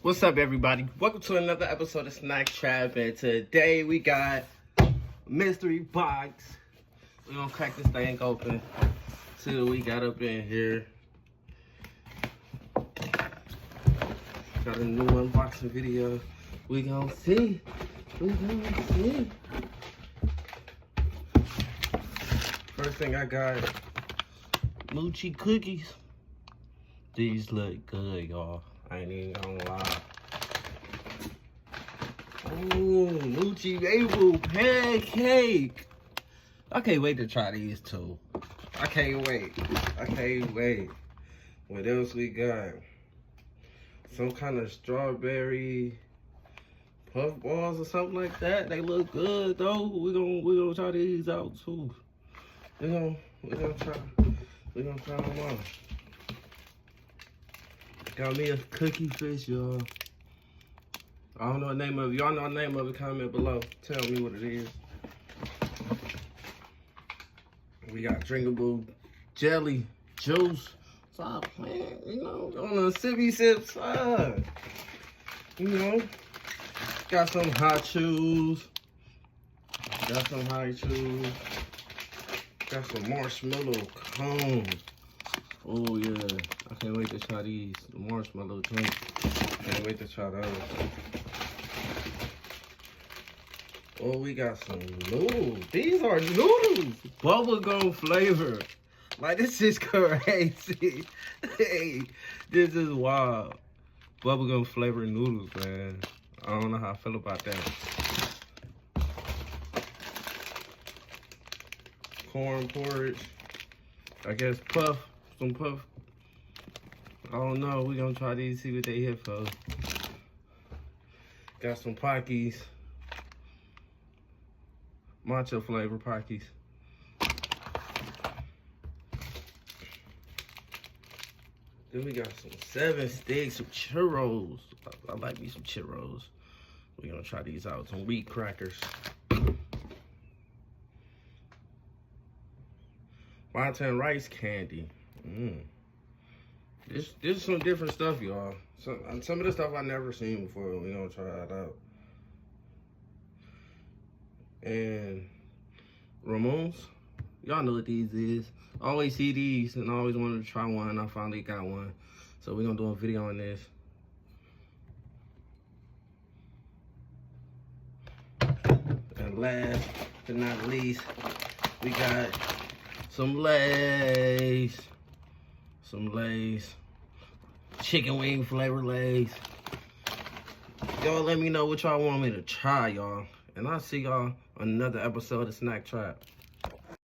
What's up, everybody? Welcome to another episode of Snack Trap, and today we got a mystery box. We're gonna crack this thing open. See what we got up in here. Got a new unboxing video. We gonna see. First thing I got, Mochi cookies. These look good, y'all. I ain't even gonna lie. Ooh, Mochi Maple pancake. I can't wait to try these too. I can't wait. What else we got? Some kind of strawberry puff balls or something like that. They look good though. We're gonna try these out too. We're gonna try them out. Got me a cookie fish, y'all. I don't know the name of it. Y'all know the name of it, comment below. Tell me what it is. We got drinkable jelly juice. Stop playing, on a sippy sip side. Got some hot chews. Got some marshmallow cones. Oh yeah, I can't wait to try these marshmallow drinks. Can't wait to try those. Oh, we got some noodles. These are noodles, bubblegum flavor. Like, this is crazy. Hey, this is wild. Bubblegum flavor noodles, man. I don't know how I feel about that. Corn porridge. I guess some puff. I don't know. We're gonna try these, see what they hit for. Got some Pockies. Matcha flavor Pockies. Then we got some 7 sticks of churros. I like me some churros. We're gonna try these out. Some wheat crackers. Mountain rice candy. This is some different stuff, y'all. Some of the stuff I never seen before. We're gonna try it out. And Ramones. Y'all know what these is. I always see these and I always wanted to try one. I finally got one. So we're gonna do a video on this. And last but not least, we got some Lay's. Chicken wing flavor Lay's. Y'all let me know what y'all want me to try, y'all. And I'll see y'all on another episode of Snack Trap.